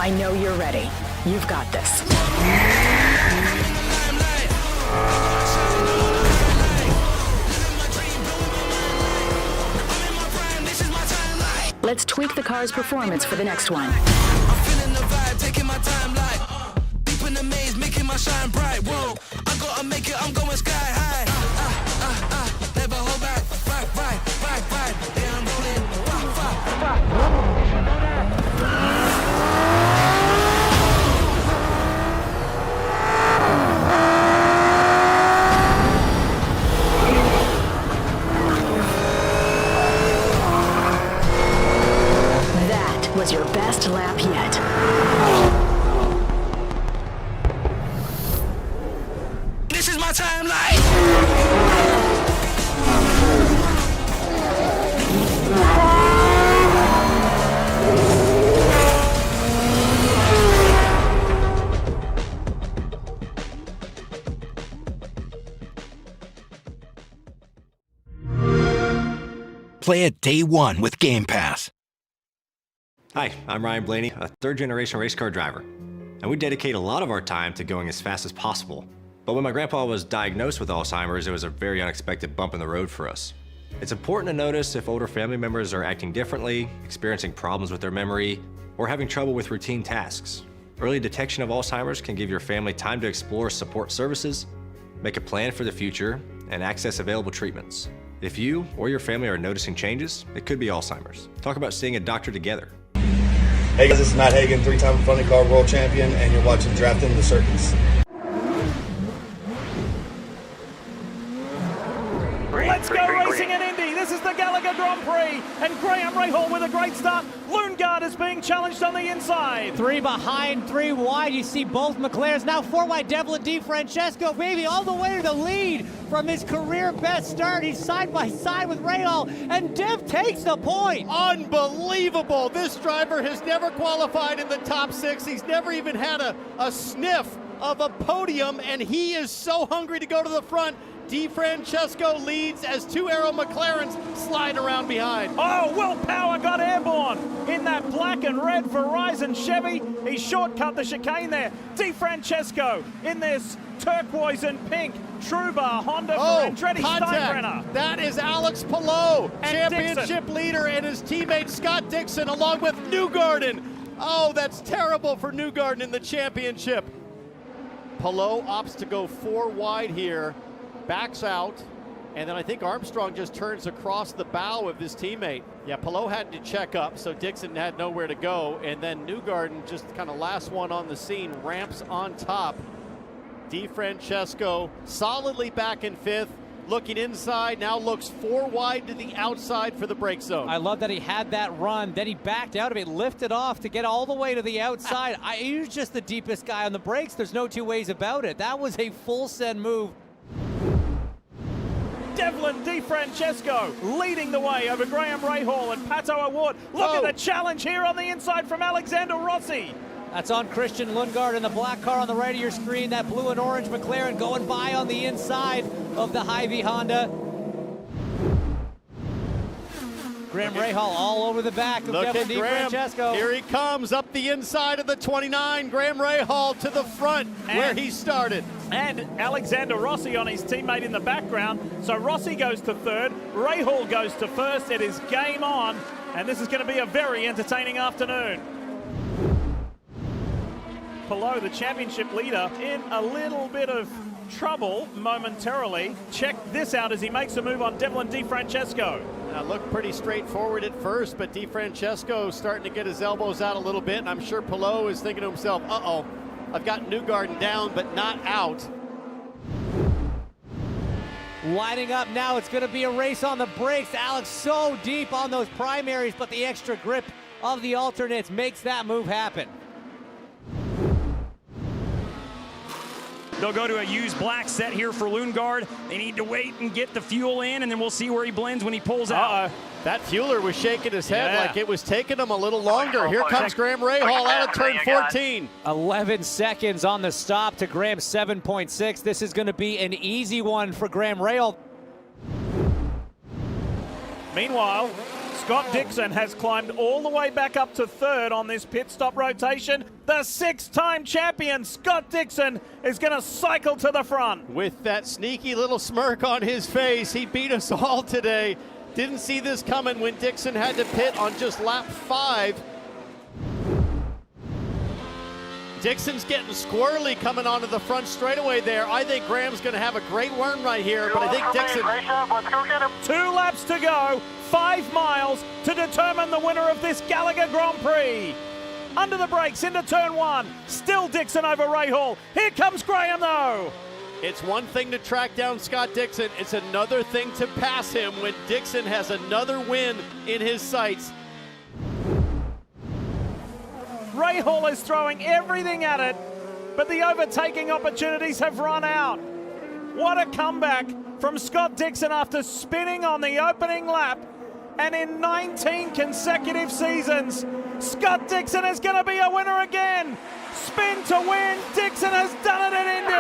I know you're ready. You've got this. Let's tweak the car's performance for the next one. I'm feeling the vibe, taking my time like deep in the maze, making my shine bright. Whoa, I gotta make it, I'm going sky high. Never hold back, right. Yeah, I'm rolling. That was your best lap yet. This is my time, like. Play it day one with Game Pass. Hi, I'm Ryan Blaney, a third-generation race car driver, and we dedicate a lot of our time to going as fast as possible. But when my grandpa was diagnosed with Alzheimer's, it was a very unexpected bump in the road for us. It's important to notice if older family members are acting differently, experiencing problems with their memory, or having trouble with routine tasks. Early detection of Alzheimer's can give your family time to explore support services, make a plan for the future, and access available treatments. If you or your family are noticing changes, it could be Alzheimer's. Talk about seeing a doctor together. Hey guys, this is Matt Hagan, three-time funny car world champion, and you're watching Drafting the Circus. Let's go racing in Indy. This is the Gallagher Grand Prix, and Graham Rahal with a great start. Newgarden is being challenged on the inside. 3 behind, 3 wide. You see both McLarens. Now 4 wide. Devlin DiFrancesco, baby, all the way to the lead from his career best start. He's side by side with Rahal, and Div takes the point. Unbelievable. This driver has never qualified in the top 6. He's never even had a sniff of a podium, and he is so hungry to go to the front. DiFrancesco leads as 2 Arrow McLarens slide around behind. Oh, Will Power got airborne in that black and red Verizon Chevy. He shortcut the chicane there. DiFrancesco in this turquoise and pink Truba Honda for Andretti Steinbrenner. That is Alex Palou, And championship Dixon. leader, and his teammate Scott Dixon along with Newgarden. Oh, that's terrible for Newgarden in the championship. Palou opts to go 4 wide here, backs out, and then I think Armstrong just turns across the bow of his teammate. Yeah, Palou had to check up, so Dixon had nowhere to go, and then Newgarden, just kind of last one on the scene, ramps on top. DiFrancesco solidly back in 5th, looking inside, now looks 4 wide to the outside for the break zone. I love that he had that run, then he backed out of it, lifted off to get all the way to the outside. He was just the deepest guy on the brakes. There's no two ways about it. That was a full send move. Devlin DiFrancesco leading the way over Graham Rahal and Pato Award. Look at the challenge here on the inside from Alexander Rossi. That's on Christian Lundgaard in the black car on the right of your screen. That blue and orange McLaren going by on the inside of the Hy-Vee Honda. Graham Rahal all over the back of Devlin DiFrancesco. Here he comes up the inside of the 29. Graham Rahal to the front where he started. And Alexander Rossi on his teammate in the background. So Rossi goes to 3rd, Rahal goes to 1st. It is game on, and this is going to be a very entertaining afternoon. Palou, the championship leader, in a little bit of trouble momentarily. Check this out as he makes a move on Devlin DiFrancesco. Now looked pretty straightforward at first, but DiFrancesco starting to get his elbows out a little bit, and I'm sure Palou is thinking to himself, uh-oh, I've got Newgarden down, but not out. Lining up now, it's going to be a race on the brakes. Alex so deep on those primaries, but the extra grip of the alternates makes that move happen. They'll go to a used black set here for Lundgaard. They need to wait and get the fuel in, and then we'll see where he blends when he pulls out. That fueler was shaking his head like it was taking him a little longer. Here comes Graham Rahal out of turn 14. 11 seconds on the stop to Graham's 7.6. This is going to be an easy one for Graham Rahal. Meanwhile, Scott Dixon has climbed all the way back up to third on this pit stop rotation. The 6-time champion, Scott Dixon, is going to cycle to the front. With that sneaky little smirk on his face, he beat us all today. Didn't see this coming when Dixon had to pit on just lap 5. Dixon's getting squirrely coming onto the front straightaway there. I think Graham's going to have a great run right here, but I think Dixon... Let's go get him. 2 laps to go, 5 miles to determine the winner of this Gallagher Grand Prix. Under the brakes into turn 1, still Dixon over Rahal. Here comes Graham though. It's one thing to track down Scott Dixon. It's another thing to pass him when Dixon has another win in his sights. Rahal is throwing everything at it, but the overtaking opportunities have run out. What a comeback from Scott Dixon after spinning on the opening lap. And in 19 consecutive seasons, Scott Dixon is going to be a winner again. Spin to win. Dixon has done it at Indy.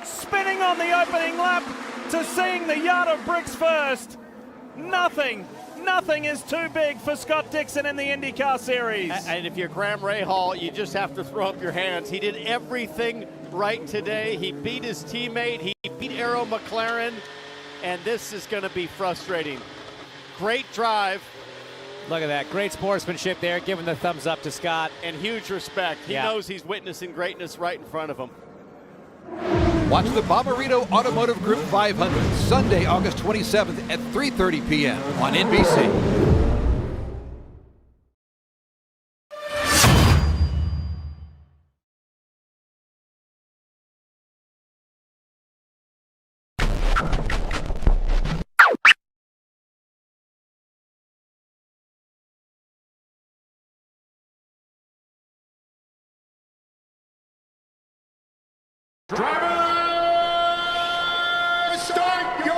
Spinning on the opening lap to seeing the yard of bricks first. Nothing is too big for Scott Dixon in the IndyCar series. And if you're Graham Rahal, you just have to throw up your hands. He did everything right today. He beat his teammate. He beat Arrow McLaren. And this is going to be frustrating. Great drive. Look at that. Great sportsmanship there, giving the thumbs up to Scott. And huge respect. He knows he's witnessing greatness right in front of him. Watch the Bommarito Automotive Group 500 Sunday, August 27th at 3:30 p.m. on NBC. Start your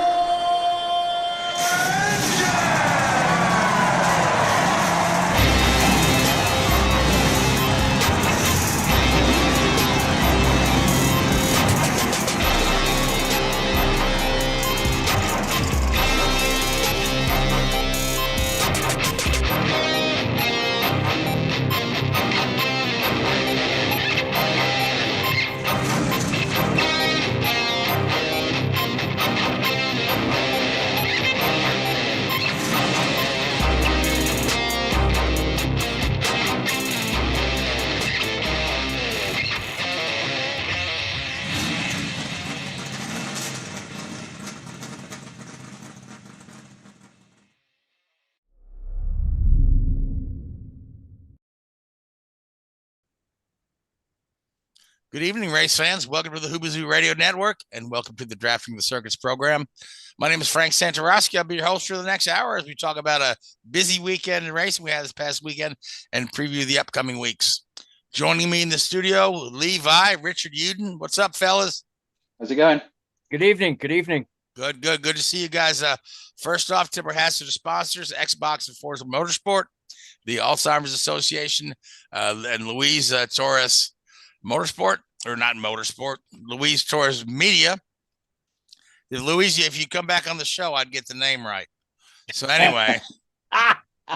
Good evening, race fans. Welcome to the Hoobazoo Radio Network, and welcome to the Drafting the Circuits program. My name is Frank Santoroski. I'll be your host for the next hour as we talk about a busy weekend in racing we had this past weekend and preview the upcoming weeks. Joining me in the studio, Levi, Richard Uden. What's up, fellas? How's it going? Good evening. Good evening. Good to see you guys. First off, Timber Hazard sponsors, Xbox and Forza Motorsport, the Alzheimer's Association, and Luis Torres Motorsport, or not Motorsport, Luis Torres Media. Luis, if you come back on the show, I'd get the name right. So anyway,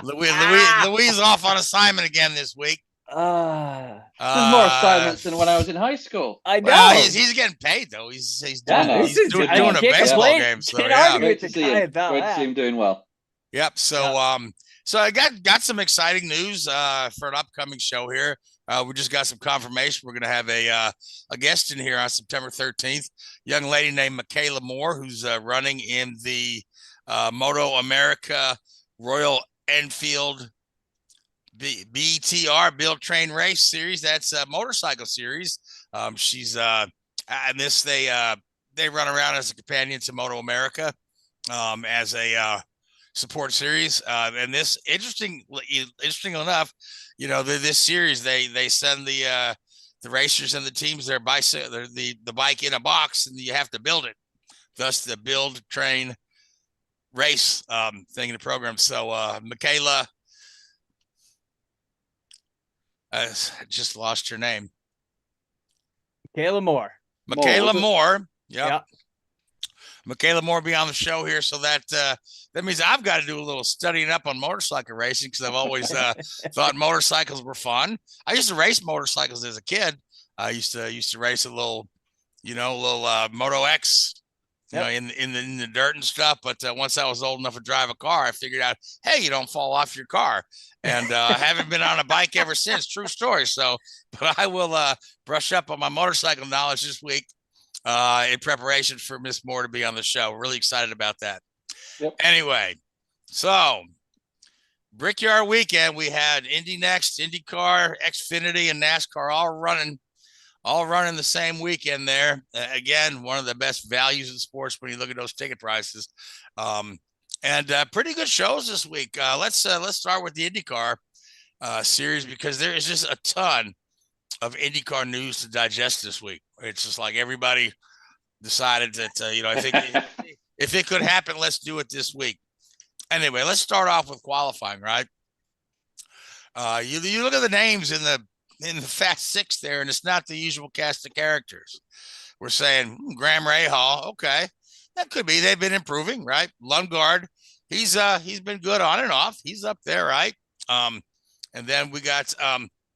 Luis off on assignment again this week. There's more assignments than when I was in high school. I know. Well, he's getting paid though. He's doing a baseball game. So yeah. Great to see him doing well. Yep. So so I got some exciting news for an upcoming show here. We just got some confirmation. We're going to have a guest in here on September 13th, young lady named Michaela Moore, who's running in the Moto America Royal Enfield BTR Build Train Race Series. That's a motorcycle series. She's and this they run around as a companion to Moto America as a support series. And this interesting enough, you know, this series they send the racers and the teams their bicycle, the bike in a box, and you have to build it. Thus the build, train, race thing in the program. So Michaela, I just lost your name. Michaela Moore. Michaela Moore. Yep. Michaela Moore be on the show here, so that means I've got to do a little studying up on motorcycle racing because I've always thought motorcycles were fun. I used to race motorcycles as a kid. I used to race a little Moto X, in the dirt and stuff. But once I was old enough to drive a car, I figured out, hey, you don't fall off your car. And I haven't been on a bike ever since. True story. So, but I will brush up on my motorcycle knowledge this week in preparation for Miss Moore to be on the show. Really excited about that. Yep. Anyway, so Brickyard Weekend, we had Indy next, IndyCar, Xfinity, and NASCAR all running the same weekend there. Again, one of the best values in sports when you look at those ticket prices. And pretty good shows this week. Let's start with the IndyCar series because there is just a ton of IndyCar news to digest this week. It's just like everybody decided that, I think if it could happen, let's do it this week. Anyway, let's start off with qualifying, right? You look at the names in the Fast Six there, and it's not the usual cast of characters. We're saying Graham Rahal, okay, that could be. They've been improving, right? Lundgaard, he's been good on and off. He's up there, right? And then we got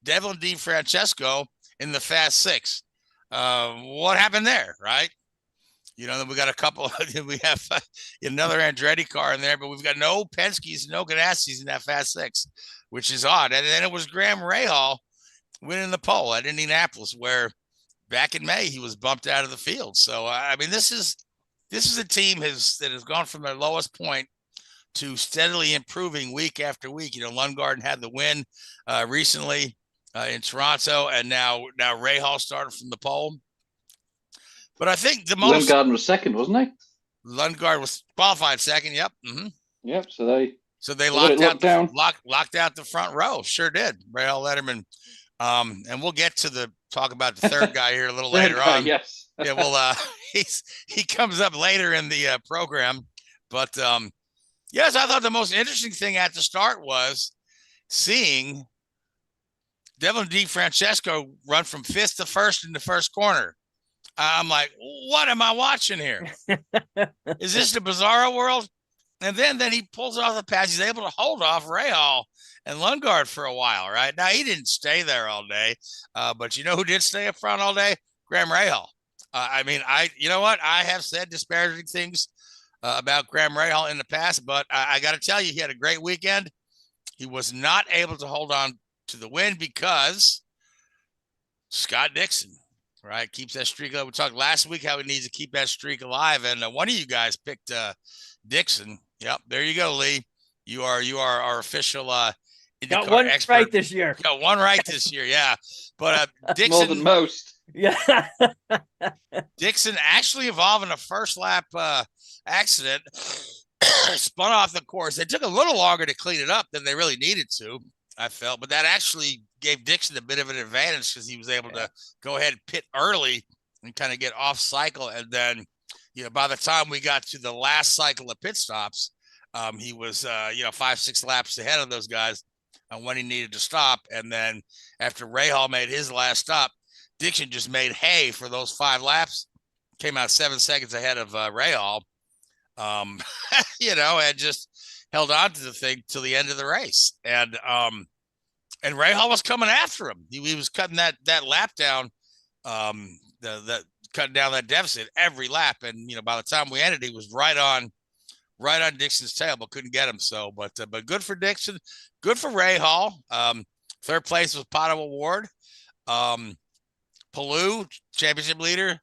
Devlin DeFrancesco in the Fast Six. What happened there, right? Then we got a couple. We have another Andretti car in there, but we've got no Penske's, no Ganassis in that Fast Six, which is odd. And then it was Graham Rahal winning the pole at Indianapolis, where back in May he was bumped out of the field. So I mean, this is a team that has gone from their lowest point to steadily improving week after week. Lundgaard had the win recently in Toronto, and now Rahal started from the pole. But I think the most Lundgaard was second, wasn't he? Lundgaard was qualified second. Yep. Mm-hmm. Yep. So they locked out the front row. Sure did. Rahal Letterman. And we'll get to talk about the third guy here a little later on. Yes. Yeah. Well, he comes up later in the program, but yes, I thought the most interesting thing at the start was seeing Devlin DeFrancesco run from fifth to first in the first corner. I'm like, what am I watching here? Is this the Bizarro world? And then he pulls off the pass. He's able to hold off Rahal and Lundgaard for a while, right? Now, he didn't stay there all day, but you know who did stay up front all day? Graham Rahal. You know what? I have said disparaging things about Graham Rahal in the past, but I got to tell you, he had a great weekend. He was not able to hold on to the win because Scott Dixon, right, keeps that streak alive. We talked last week how he needs to keep that streak alive, and one of you guys picked Dixon. Yep, there you go, Lee. You are our official IndyCar got one expert. right this year. Got one right this year, yeah. But Dixon, more than most. Yeah. Dixon actually involved in a first lap accident, spun off the course. It took a little longer to clean it up than they really needed to, I felt, but that actually gave Dixon a bit of an advantage because he was able to go ahead and pit early and kind of get off cycle. And then, by the time we got to the last cycle of pit stops, he was, 5-6 laps ahead of those guys on when he needed to stop. And then after Rahal made his last stop, Dixon just made hay for those 5 laps, came out 7 seconds ahead of Rahal, and just held on to the thing till the end of the race. And Rahal was coming after him. He was cutting that lap down, cutting down that deficit every lap. And, by the time we ended, he was right on Dixon's tail, but couldn't get him. So, but good for Dixon, good for Rahal. Third place was Pato Award. Palou, championship leader,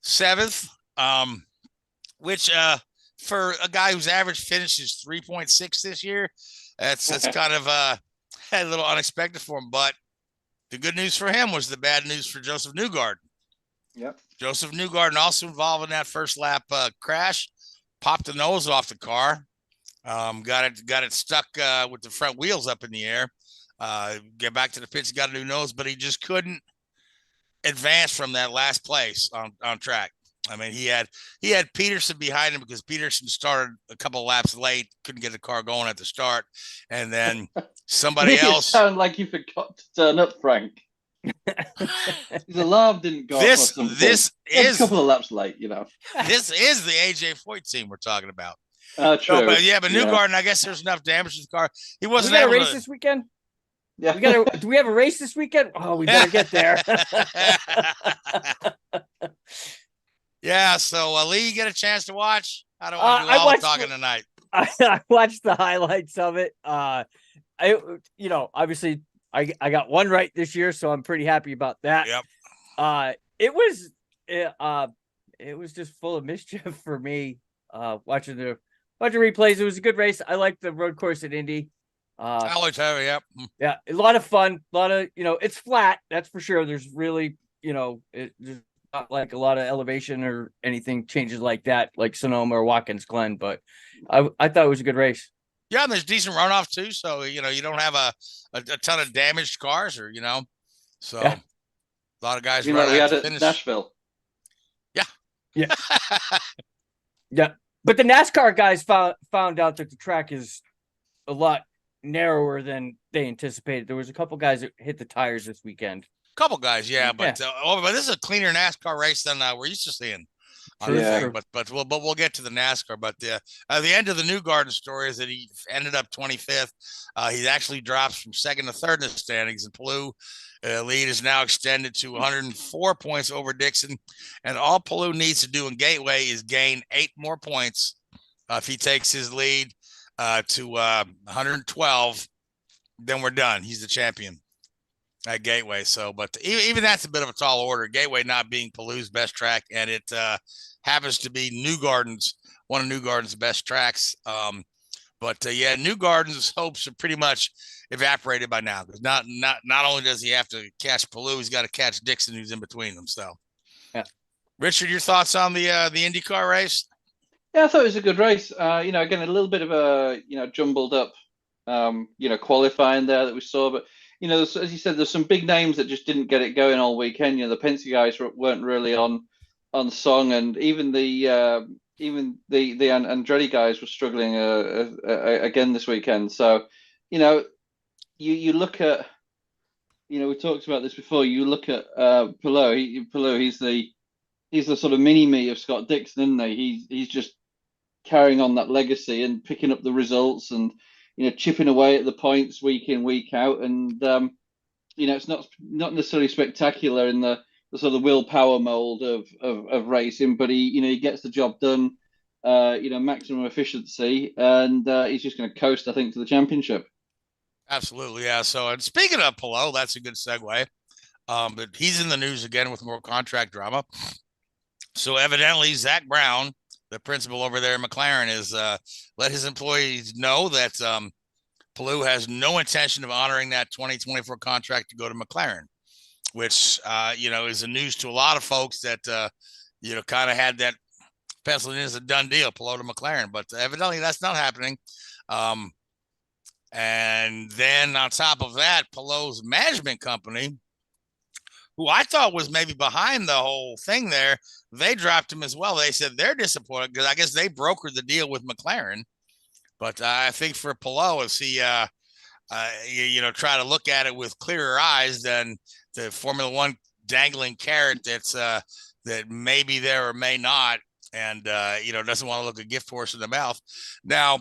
7th, which for a guy whose average finish is 3.6 this year, that's kind of a little unexpected for him. But the good news for him was the bad news for Joseph Newgarden. Yep. Joseph Newgarden also involved in that first lap crash, popped the nose off the car, got it stuck with the front wheels up in the air. Get back to the pits, got a new nose, but he just couldn't advance from that last place on track. I mean, he had Peterson behind him because Peterson started a couple of laps late, couldn't get the car going at the start, and then somebody else. You sound like you forgot to turn up, Frank. His alarm didn't go off. This is a couple of laps late, you know. This is the AJ Foyt team we're talking about. True. So, but Newgarden, I guess there's enough damage to the car. He wasn't we got able a race to... this weekend. Yeah. Do we have a race this weekend? Oh, we better get there. Yeah. So, Lee, you get a chance to watch? I don't want to do all the talking tonight. I watched the highlights of it. Obviously I got one right this year, so I'm pretty happy about that. Yep. It was just full of mischief for me. Watching the replays. It was a good race. I like the road course at Indy. I like that. Yep. Yeah, a lot of fun. A lot of it's flat. That's for sure. There's really there's not like a lot of elevation or anything changes like that, like Sonoma or Watkins Glen. But I thought it was a good race. Yeah, and there's decent runoff too. So you don't have a ton of damaged cars, or so a lot of guys. We had it at Nashville. Yeah. Yeah. But the NASCAR guys found out that the track is a lot narrower than they anticipated. There was a couple guys that hit the tires this weekend. Couple guys, but this is a cleaner NASCAR race than we're used to seeing. But we'll get to the NASCAR. But the end of the Newgarden story is that he ended up 25th. He actually drops from second to third in the standings, and Palou lead is now extended to 104 points over Dixon. And all Palou needs to do in Gateway is gain 8 more points. If he takes his lead to 112, then we're done. He's the champion at Gateway. So, but even that's a bit of a tall order. Gateway not being Palou's best track, and it happens to be one of Newgarden's best tracks. Newgarden's hopes are pretty much evaporated by now, because not only does he have to catch Palou, he's got to catch Dixon, who's in between them. So, Richard, your thoughts on the IndyCar race? Yeah, I thought it was a good race. Again, a little bit of a jumbled up, qualifying there that we saw, but as you said, there's some big names that just didn't get it going all weekend. The Penske guys weren't really on song, and even the Andretti guys were struggling again this weekend. So, you look at, we talked about this before. You look at Palou. He's the sort of mini-me of Scott Dixon, isn't he? He's just carrying on that legacy and picking up the results and chipping away at the points week in, week out. And it's not necessarily spectacular in the sort of willpower mold of racing, but he gets the job done. Maximum efficiency, and he's just going to coast, I think, to the championship. Absolutely, yeah. So, and speaking of Palou, that's a good segue. But he's in the news again with more contract drama. So evidently, Zach Brown, the principal over there at McLaren, is let his employees know that Palou has no intention of honoring that 2024 contract to go to McLaren, which is a news to a lot of folks that kind of had that penciled in as a done deal, Palou to McLaren. But evidently, that's not happening. And then on top of that, Palou's management company, who I thought was maybe behind the whole thing there, they dropped him as well. They said they're disappointed because I guess they brokered the deal with McLaren. But I think for Palou, if he, try to look at it with clearer eyes than the Formula One dangling carrot that may be there or may not, and doesn't want to look a gift horse in the mouth. Now,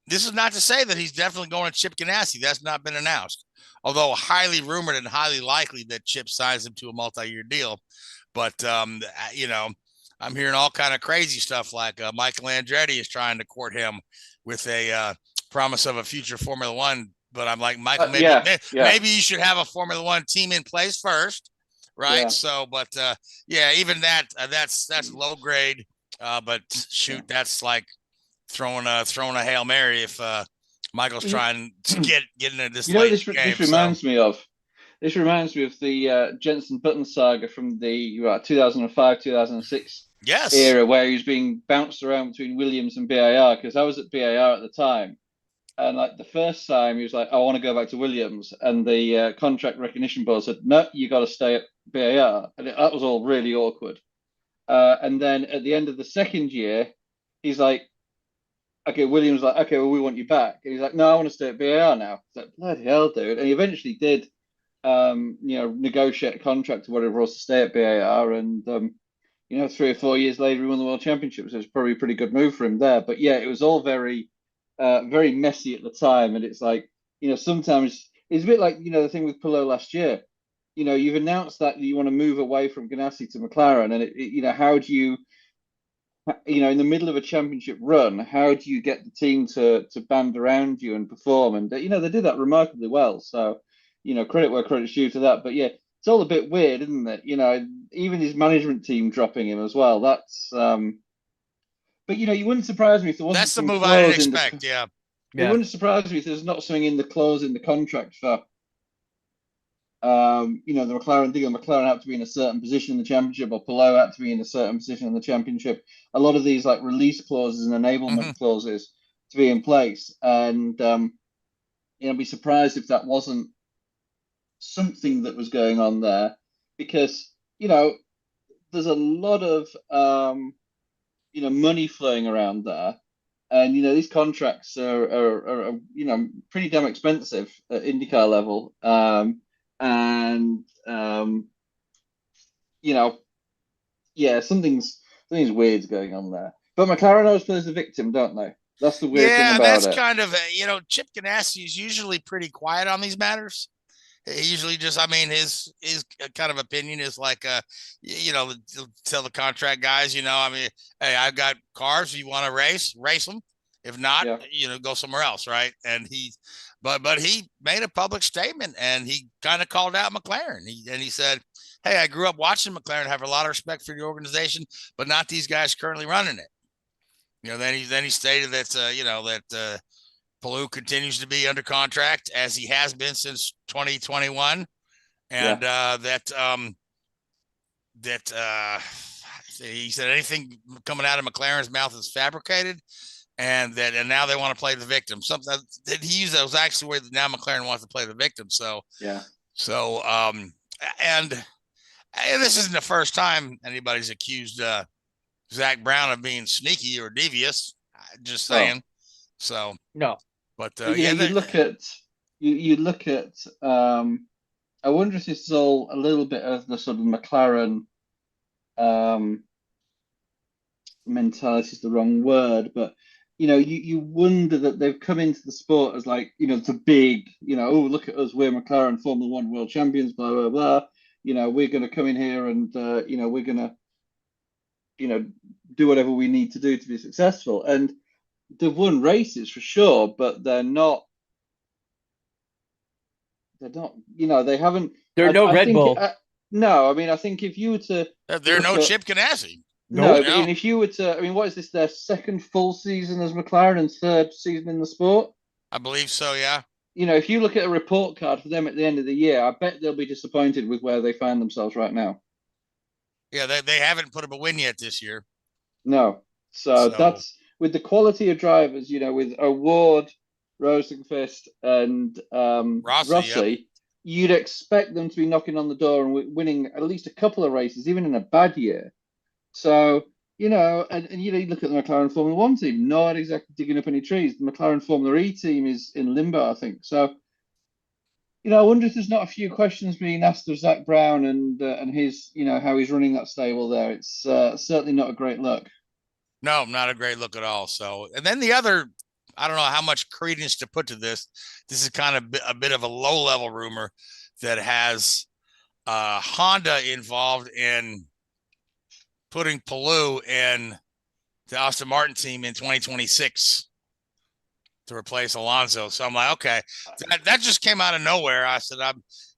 this is not to say that he's definitely going to Chip Ganassi. That's not been announced, although highly rumored and highly likely that Chip signs him to a multi-year deal. But, I'm hearing all kind of crazy stuff like Michael Andretti is trying to court him with a promise of a future Formula One. But I'm like, Michael, maybe you should have a Formula One team in place first, right? Yeah. So, but even that's low grade. But shoot, that's like throwing a Hail Mary if Michael's trying to get into this. This reminds me of the Jenson Button saga from the 2005-2006 era, where he was being bounced around between Williams and BAR, because I was at BAR at the time, and like the first time he was like, I want to go back to Williams, and the contract recognition board said, no, you got to stay at BAR, and that was all really awkward. And then at the end of the second year, he's like, okay, Williams like, okay, well, we want you back. And he's like, no, I want to stay at BAR now. It's like, bloody hell, dude. And he eventually did negotiate a contract or whatever else to stay at BAR, and 3 or 4 years later, he won the World Championship. So it's probably a pretty good move for him there. But yeah, it was all very, very messy at the time, and it's like, sometimes it's a bit like the thing with Palou last year. You've announced that you want to move away from Ganassi to McLaren, and how do you, in the middle of a championship run, how do you get the team to band around you and perform? And they did that remarkably well. So, credit where credit's due to that. But yeah, it's all a bit weird, isn't it? Even his management team dropping him as well. That's but you wouldn't surprise me if there wasn't. That's the move I didn't expect. Yeah. It wouldn't surprise me if there's not something in the clause in the contract for the McLaren have to be in a certain position in the championship, or Palou had to be in a certain position in the championship. A lot of these like release clauses and enablement clauses to be in place, and be surprised if that wasn't something that was going on there, because there's a lot of money flowing around there, and these contracts are pretty damn expensive at IndyCar level. Something's weird going on there. But McLaren always plays the victim, don't they? That's the weird thing about it. Yeah, that's kind of Chip Ganassi is usually pretty quiet on these matters. He usually just, his kind of opinion is like, tell the contract guys, hey, I've got cars. If you want to race them. If not, go somewhere else, right? And but he made a public statement, and he kind of called out McLaren. He said, "Hey, I grew up watching McLaren, have a lot of respect for the organization, but not these guys currently running it." Then he stated that that Palou continues to be under contract as he has been since 2021, and he said anything coming out of McLaren's mouth is fabricated. And now they want to play the victim. Something that he used that was actually where now McLaren wants to play the victim. So yeah. So and this isn't the first time anybody's accused Zach Brown of being sneaky or devious. Just saying. So no. But you look at I wonder if this is all a little bit of the sort of McLaren mentality is the wrong word, but you wonder that they've come into the sport as like, the big, look at us, we're McLaren Formula One world champions, blah, blah, blah. We're going to come in here and, we're going to, do whatever we need to do to be successful. And they've won races for sure, but they're not, they haven't. They're no Red Bull. No, I think if you were to. They're no Chip Ganassi. No, and if you were to, what is this, their second full season as McLaren and third season in the sport? I believe so, yeah. If you look at a report card for them at the end of the year, I bet they'll be disappointed with where they find themselves right now. Yeah, they haven't put up a win yet this year. No. So that's, with the quality of drivers, with Award, Rosenqvist, and Rossi, you'd expect them to be knocking on the door and winning at least a couple of races, even in a bad year. So, and you look at the McLaren Formula One team, not exactly digging up any trees. The McLaren Formula E team is in limbo, I think. So, I wonder if there's not a few questions being asked of Zach Brown and his, how he's running that stable there. It's certainly not a great look. No, not a great look at all. So, and then the other, I don't know how much credence to put to this. This is kind of a bit of a low-level rumor that has Honda involved in putting Palou in the Aston Martin team in 2026 to replace Alonso. So I'm like, okay, that just came out of nowhere. I said,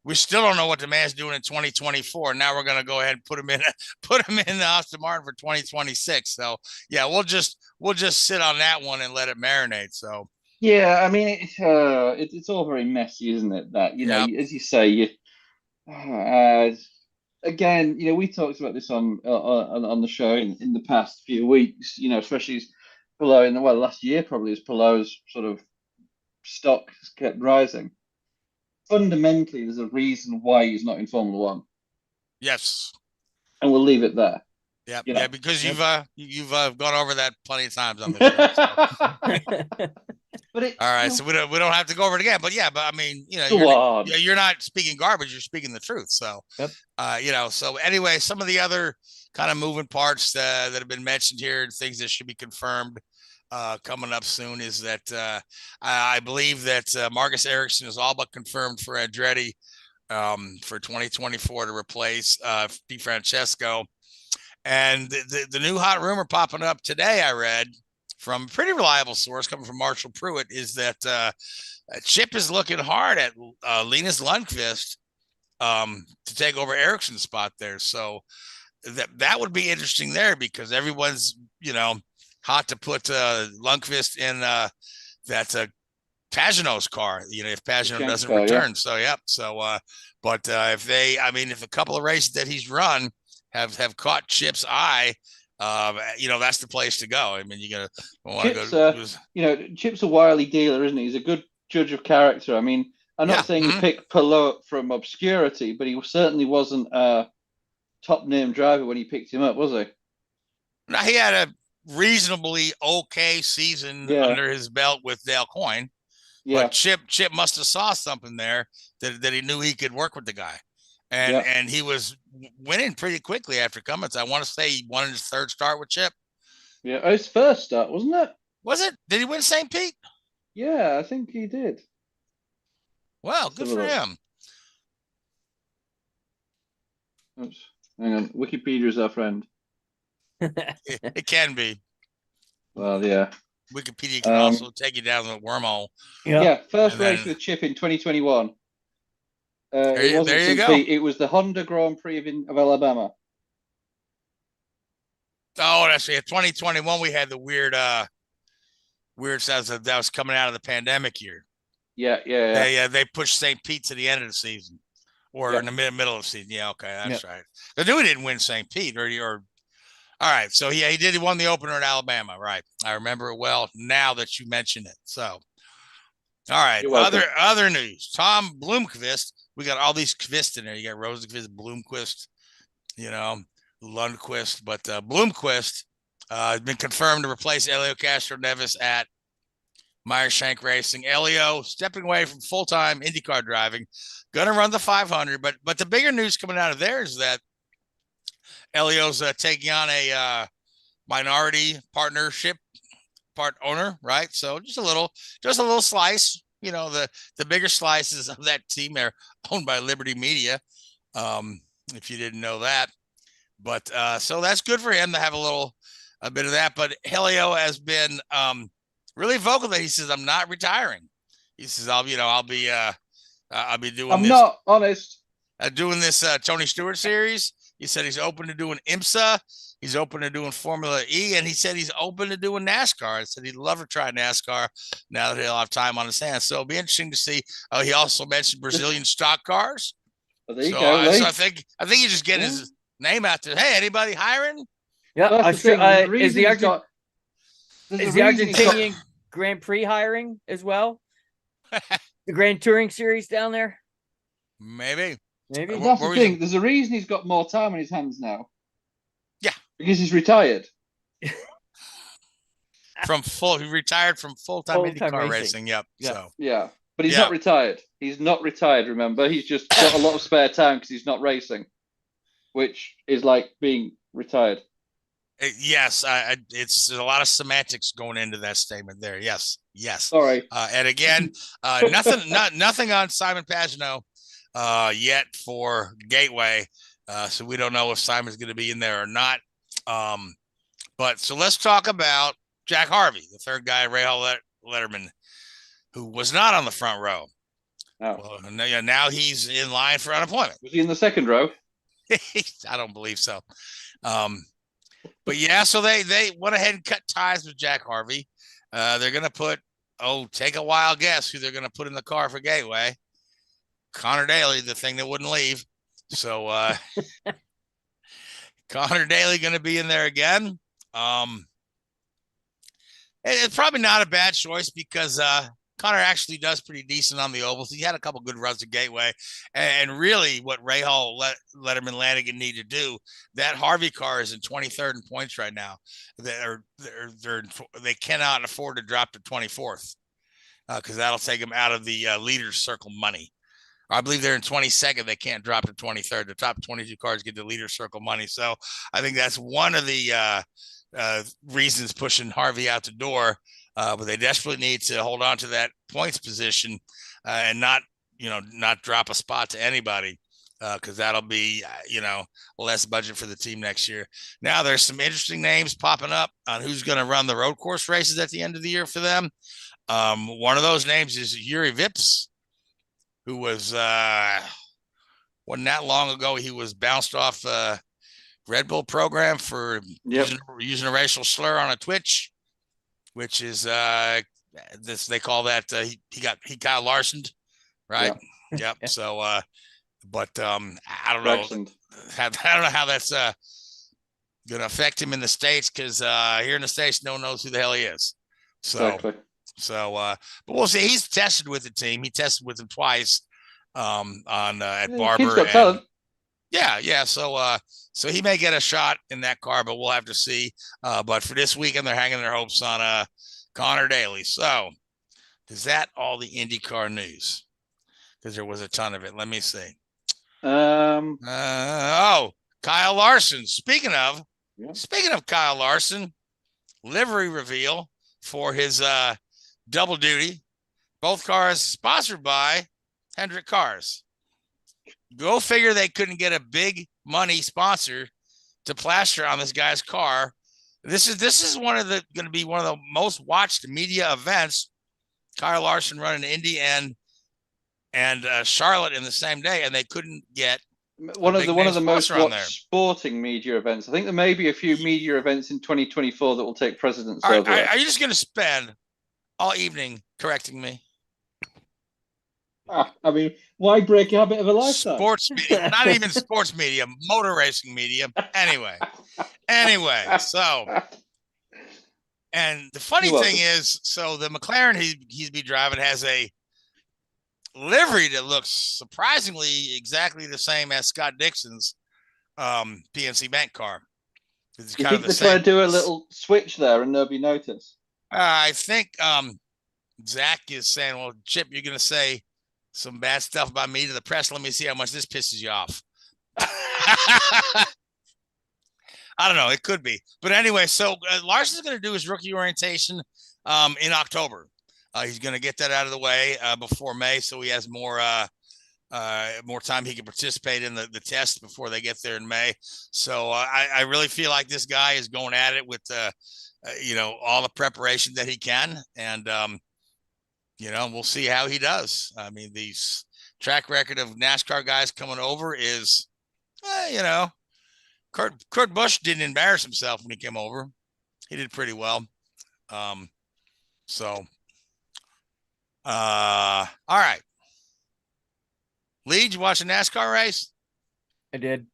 we still don't know what the man's doing in 2024. Now we're going to go ahead and put him in the Aston Martin for 2026. So yeah, we'll just sit on that one and let it marinate. So yeah, it's all very messy, isn't it? That as you say, again, we talked about this on the show in the past few weeks, especially as Palou in the last year, probably, as Palou's sort of stock kept rising. Fundamentally, there's a reason why he's not in Formula One. Yes. And we'll leave it there. Yeah, yeah, because you've gone over that plenty of times on the show. So. But it, All right, so we don't have to go over it again. But yeah, but I mean, you're not speaking garbage. You're speaking the truth. So, so anyway, some of the other kind of moving parts that have been mentioned here and things that should be confirmed coming up soon is that I believe that Marcus Ericsson is all but confirmed for Andretti for 2024 to replace DeFrancesco. And the new hot rumor popping up today, I read from a pretty reliable source coming from Marshall Pruitt, is that Chip is looking hard at Linus Lundqvist to take over Ericsson's spot there. So that would be interesting there, because everyone's, hot to put Lundqvist in that Pagano's car, if Pagano doesn't return. Yeah. So, yeah. So, but if a couple of races that he's run have caught Chip's eye, that's the place to go. I mean, you're going to go. Chip's a wily dealer, isn't he? He's a good judge of character. I mean, I'm not saying he picked Palou from obscurity, but he certainly wasn't a top name driver when he picked him up, was he? Now, he had a reasonably okay season under his belt with Dale Coyne. Yeah. But Chip must have saw something there that he knew he could work with the guy. And he was winning pretty quickly after Cummins. I want to say he won his third start with Chip. Yeah, his first start, wasn't it? Was it? Did he win St. Pete? Yeah, I think he did. Well, good for him. Oops. Hang on. Wikipedia is our friend. It can be. Well, yeah. Wikipedia can also take you down the wormhole. Yeah, first race with Chip in 2021. There you go. It was the Honda Grand Prix of Alabama. Oh, that's it. 2021, we had the weird sounds that was coming out of the pandemic year. Yeah. They pushed St. Pete to the end of the season, or in the middle of the season. Yeah, okay, that's right. I knew he didn't win St. Pete, or all right. So he did. He won the opener at Alabama, right? I remember it well now that you mention it. So, all right. Other news. Tom Blomqvist. We got all these Kvist in there. You got Rosenqvist, Blomqvist, Lundqvist, but Blomqvist has been confirmed to replace Elio Castroneves at Meyer-Shank Racing. Elio stepping away from full-time IndyCar driving, going to run the 500. But the bigger news coming out of there is that Elio's taking on a minority partnership part owner, right? So just a little slice. The bigger slices of that team are owned by Liberty Media, if you didn't know that. But so that's good for him to have a bit of that. But Elio has been really vocal that he says, I'm not retiring. He says, I'll be doing I'm not honest. Doing this Tony Stewart series. He said he's open to doing IMSA. He's open to doing Formula E, and he said he's open to doing NASCAR. I said he'd love to try NASCAR now that he'll have time on his hands. So it'll be interesting to see. He also mentioned Brazilian stock cars. Well, there you go. So I think he's just getting his name out there. Hey, anybody hiring? Yeah, is the Argentinian Grand Prix hiring as well? The Grand Touring Series down there? Maybe. That's the thing. There's a reason he's got more time on his hands now. Yeah. Because he's retired. He retired from full-time IndyCar racing. Yep. Yeah. So. Yeah. But he's not retired. He's not retired, remember? He's just got a lot of spare time because he's not racing, which is like being retired. Yes. It's a lot of semantics going into that statement there. Yes. Sorry. And again, nothing on Simon Pagano yet for Gateway. So we don't know if Simon's going to be in there or not. But so let's talk about Jack Harvey, the third guy, Rahal Letterman, who was not on the front row. Oh. Well, now he's in line for unemployment. Was he in the second row? I don't believe so. But yeah, so they went ahead and cut ties with Jack Harvey. They're going to take a wild guess who they're going to put in the car for Gateway. Connor Daly, the thing that wouldn't leave. So Connor Daly going to be in there again. It's probably not a bad choice because Connor actually does pretty decent on the ovals. He had a couple good runs at Gateway, and really what Rahal Letterman Lanigan need to do. That Harvey car is in 23rd in points right now. They cannot afford to drop to 24th. because that'll take them out of the leaders circle money. I believe they're in 22nd. They can't drop to 23rd. The top 22 cars get the leader circle money. So I think that's one of the reasons pushing Harvey out the door. But they desperately need to hold on to that points position and not drop a spot to anybody, because that'll be, less budget for the team next year. Now there's some interesting names popping up on who's going to run the road course races at the end of the year for them. One of those names is Yuri Vips, who was wasn't that long ago. He was bounced off Red Bull program for using a racial slur on a Twitch, which is they call that he got Larsoned, right? Yep. So, but I don't know. I don't know how that's gonna affect him in the States, because here in the States, no one knows who the hell he is. So. Exactly. So, but we'll see. He's tested with the team. He tested with them twice at Barber. He's got talent. Yeah. So he may get a shot in that car, but we'll have to see. But for this weekend, they're hanging their hopes on Connor Daly. So, is that all the IndyCar news? Because there was a ton of it. Let me see. Kyle Larson. Speaking of Kyle Larson, livery reveal for his double duty. Both cars sponsored by Hendrick Cars. Go figure they couldn't get a big money sponsor to plaster on this guy's car. This is going to be one of the most watched media events. Kyle Larson running Indy and Charlotte in the same day, and they couldn't get one of the most watched sporting media events. I think there may be a few media events in 2024 that will take precedence over. Are you just going to spend all evening correcting me? I mean, why break a habit of a lifetime? Sports media, not even sports media, motor racing media. Anyway, so, and the funny thing is, so the McLaren he's be driving has a livery that looks surprisingly exactly the same as Scott Dixon's PNC Bank car. It's kind of the same. They're trying to do a little switch there and nobody noticed? I think Zach is saying, well, Chip, you're going to say some bad stuff about me to the press. Let me see how much this pisses you off. I don't know. It could be. But anyway, so Larson's going to do his rookie orientation in October. He's going to get that out of the way before May, so he has more time he can participate in the test before they get there in May. So I really feel like this guy is going at it with all the preparation that he can, and we'll see how he does. I mean, the track record of NASCAR guys coming over is, Kurt Busch didn't embarrass himself when he came over. He did pretty well. All right. Lee, did you watch a NASCAR race? I did.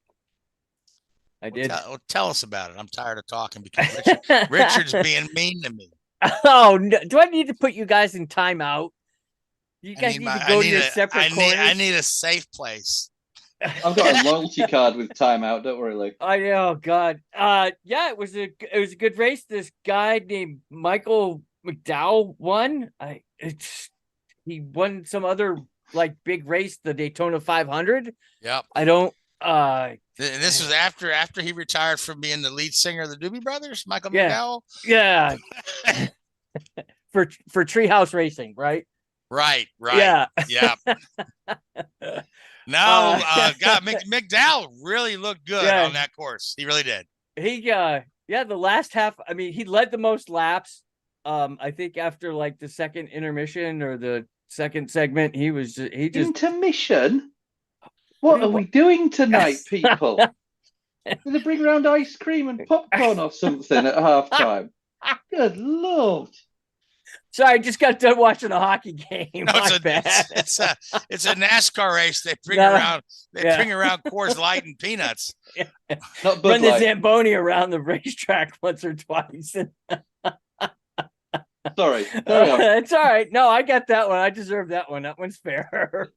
Tell us about it. I'm tired of talking because Richard's being mean to me. Oh, no. Do I need to put you guys in timeout? You guys need to go to your separate corners? I need a safe place. I've got a loyalty card with timeout. Don't worry, Lee. Oh God. Yeah, it was a good race. This guy named Michael McDowell won. He won some other big race, the Daytona 500. Yep. I don't. This was after he retired from being the lead singer of the Doobie Brothers, Michael McDowell. Yeah. for Treehouse Racing, right? Right. Yeah. No, God, McDowell really looked good on that course. He really did. The last half. I mean, he led the most laps. I think after the second intermission or the second segment, he just intermission. What are we doing tonight, people? Did they bring around ice cream and popcorn or something at halftime? Good Lord. Sorry, I just got done watching a hockey game. No, it's a NASCAR race. They bring around Coors Light and peanuts. Yeah. Run the Zamboni around the racetrack once or twice. Sorry. It's all right. No, I got that one. I deserve that one. That one's fair.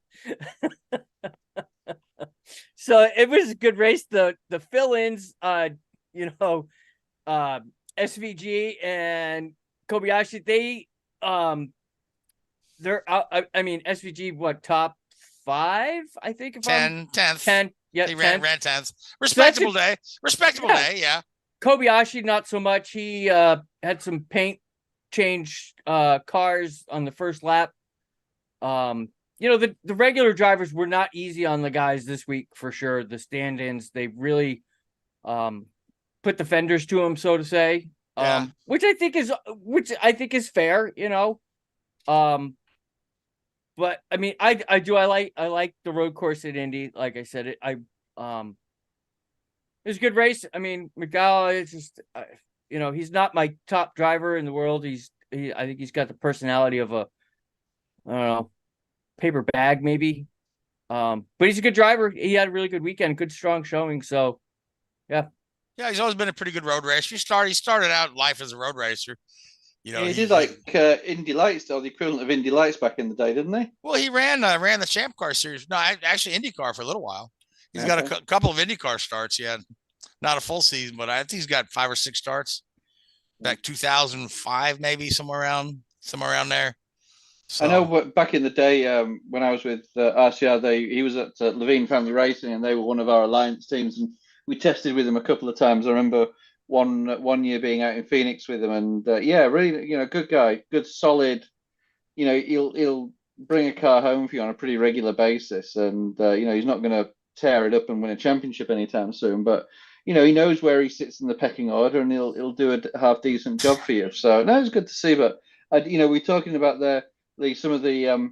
So it was a good race. The fill-ins, SVG and Kobayashi, they're out. I mean, SVG, what, top 5? I think. 10th. 10. Yeah, he 10th. ran 10th. Respectable day. Respectable day. Yeah. Kobayashi, not so much. He had some paint change cars on the first lap. The regular drivers were not easy on the guys this week for sure. The stand-ins, they really put the fenders to them, so to say. Which I think is fair, but I mean, I like the road course at Indy. Like I said, it was a good race. I mean, McDowell is just, he's not my top driver in the world. I think he's got the personality of a, I don't know, paper bag maybe. But he's a good driver. He had a really good weekend, good strong showing. So, yeah. Yeah, he's always been a pretty good road racer. He started out life as a road racer. He did like Indy Lights, or the equivalent of Indy Lights back in the day, didn't he? Well, he ran the Champ Car series. No, actually IndyCar for a little while. He's got a couple of IndyCar starts. Yeah, not a full season, but I think he's got 5 or 6 starts. Back 2005, maybe somewhere around there. So. I know back in the day when I was with RCR, he was at Levine Family Racing, and they were one of our alliance teams, and we tested with him a couple of times. I remember one year being out in Phoenix with him, and really, good guy, good, solid. He'll bring a car home for you on a pretty regular basis, and he's not going to tear it up and win a championship anytime soon, but he knows where he sits in the pecking order, and he'll do a half decent job for you. So no, it's good to see. But we're talking about some of the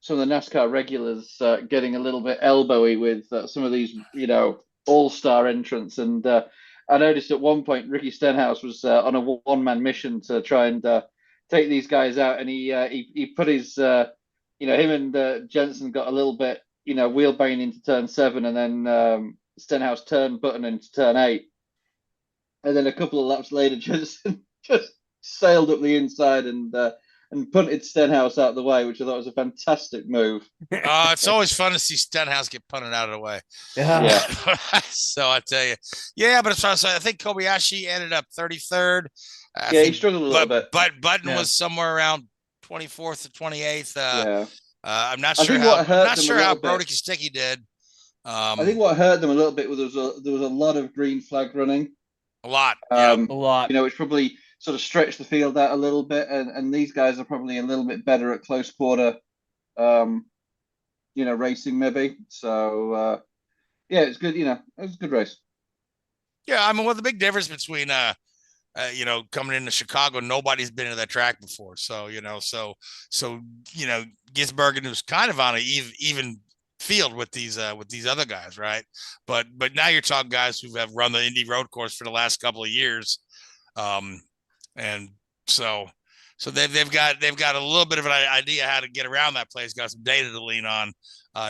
NASCAR regulars getting a little bit elbowy with some of these all-star entrants, and I noticed at one point Ricky Stenhouse was on a one-man mission to try and take these guys out, and he put his him and Jensen got a little bit wheel banging into turn 7, and then Stenhouse turned button into turn 8, and then a couple of laps later Jensen just sailed up the inside and punted Stenhouse out of the way, which I thought was a fantastic move. It's always fun to see Stenhouse get punted out of the way. Yeah. So I tell you, but it's fun. So I think Kobayashi ended up 33rd. He struggled a little bit. But Button was somewhere around 24th to 28th. I'm not sure how Brody Kostecki did. I think what hurt them a little bit was there was a lot of green flag running. A lot. A lot. Which probably sort of stretched the field out a little bit, and these guys are probably a little bit better at close quarter, racing maybe. So it's good. It was a good race. Yeah, I mean, the big difference between coming into Chicago, nobody's been to that track before. So Gisbergen was kind of on an even field with these other guys, right? But now you're talking guys who have run the Indy road course for the last couple of years. And so they've got a little bit of an idea how to get around that place, got some data to lean on,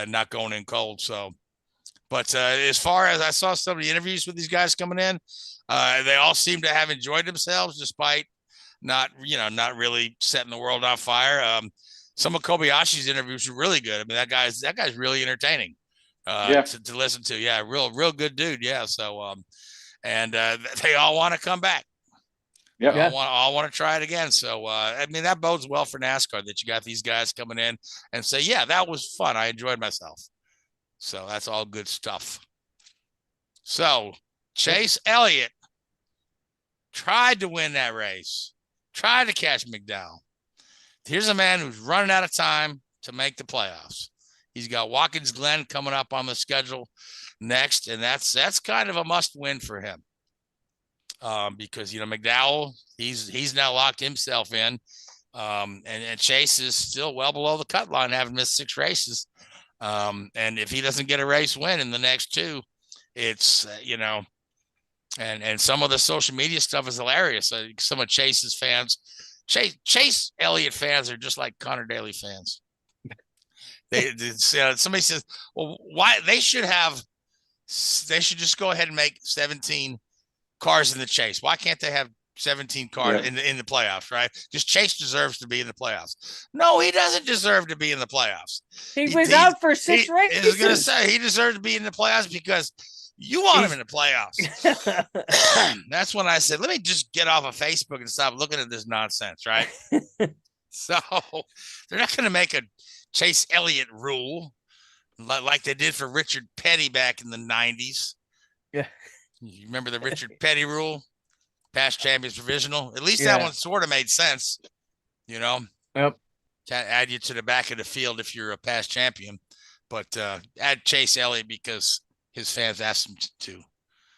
not going in cold. So, but as far as I saw some of the interviews with these guys coming in, they all seem to have enjoyed themselves despite not really setting the world on fire. Some of Kobayashi's interviews were really good. I mean, that guy's really entertaining to listen to. Yeah, real good dude. Yeah. So they all want to come back. Yeah, all want to try it again. So I mean, that bodes well for NASCAR that you got these guys coming in and say, yeah, that was fun. I enjoyed myself. So that's all good stuff. So Chase Elliott tried to win that race, tried to catch McDowell. Here's a man who's running out of time to make the playoffs. He's got Watkins Glen coming up on the schedule next, and that's kind of a must win for him. Because McDowell, he's now locked himself in, and Chase is still well below the cut line, having missed 6 races. And if he doesn't get a race win in the next 2, it's and some of the social media stuff is hilarious. Some of Chase's fans, Chase Elliott fans are just like Connor Daly fans. Somebody says, well, why they should just go ahead and make 17 cars in the Chase. Why can't they have 17 cars in the playoffs, right? Just Chase deserves to be in the playoffs. No, he doesn't deserve to be in the playoffs. He was out for 6 races. I was going to say he deserves to be in the playoffs because you want him in the playoffs. That's when I said, let me just get off of Facebook and stop looking at this nonsense, right? So they're not going to make a Chase Elliott rule like they did for Richard Petty back in the 90s. Yeah. You remember the Richard Petty rule? Past champions provisional. At least Yeah. that one sort of made sense, you know. Yep. To add you to the back of the field if you're a past champion. But add Chase Elliott because his fans asked him to.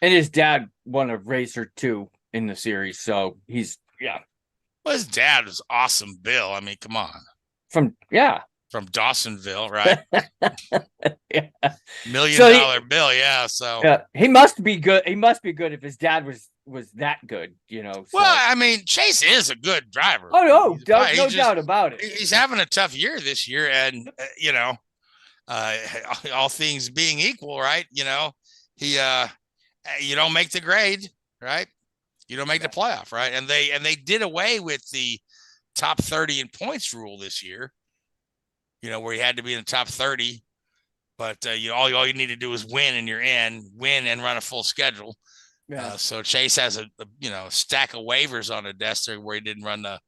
And his dad won a race or two in the series, so he's Well, his dad was awesome, Bill. I mean, come on. From Dawsonville, right? Yeah. $1 million bill, yeah. So he must be good. He must be good if his dad was that good, you know. So. Well, I mean, Chase is a good driver. Oh no, no doubt about it. He's having a tough year this year, and you know, all things being equal, right? You know, he you don't make the grade, right? You don't make the playoff, right? And they did away with the top 30 in points rule this year. You know, where you had to be in the top 30, but you all you need to do is win, and you're in, win and run a full schedule. Yeah. So Chase has a stack of waivers on the desk there where he didn't run the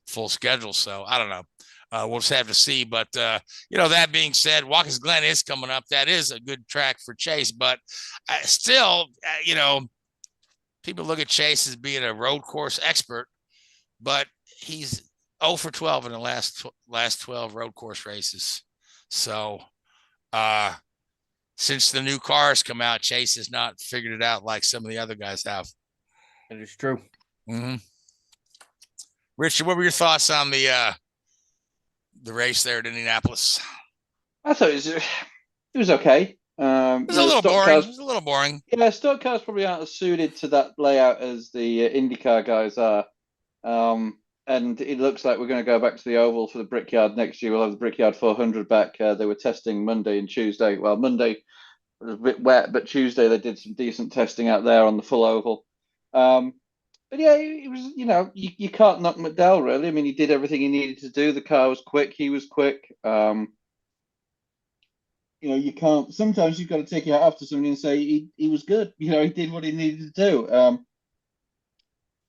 full schedule. So I don't know. We'll just have to see. But that being said, Watkins Glen is coming up. That is a good track for Chase. But still, people look at Chase as being a road course expert, but he's 0 for 12 in the last 12 road course races. So since the new cars come out, Chase has not figured it out like some of the other guys have. That is true. Mm-hmm. Richard, what were your thoughts on the race there at Indianapolis? I thought it was okay. It was a little boring. It was a little boring. Yeah, stock cars probably aren't as suited to that layout as the IndyCar guys are. And it looks like we're going to go back to the oval for the Brickyard next year. We'll have the Brickyard 400 back. They were testing Monday and Tuesday. Well, Monday was a bit wet, but Tuesday they did some decent testing out there on the full oval. But yeah, it was, you can't knock McDowell, really. I mean, he did everything he needed to do. The car was quick. He was quick. You can't. Sometimes you've got to take your hat off to somebody and say he was good. He did what he needed to do.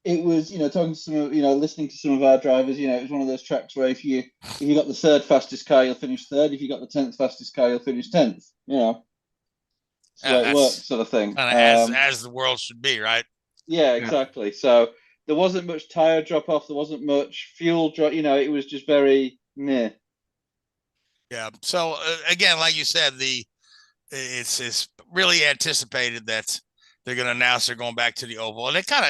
It was, talking to some, listening to some of our drivers. It was one of those tracks where if you got the third fastest car, you'll finish third. If you got the 10th fastest car, you'll finish 10th. So it works, sort of thing. As the world should be, right? Yeah, exactly. So there wasn't much tire drop off. There wasn't much fuel drop. It was just very meh. Yeah. So again, like you said, it's really anticipated that they're going to announce they're going back to the oval, and they kind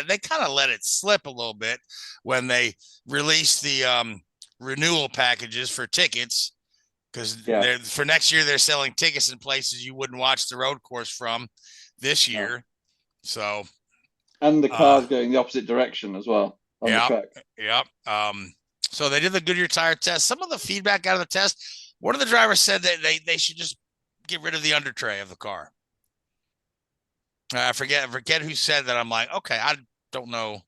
of let it slip a little bit when they released the renewal packages for tickets, because for next year they're selling tickets in places you wouldn't watch the road course from this year. So and the car's going the opposite direction as well on the track. Yep. So they did the Goodyear tire test. Some of the feedback out of the test, one of the drivers said that they should just get rid of the under tray of the car. I forget who said that. I'm like, okay, I don't know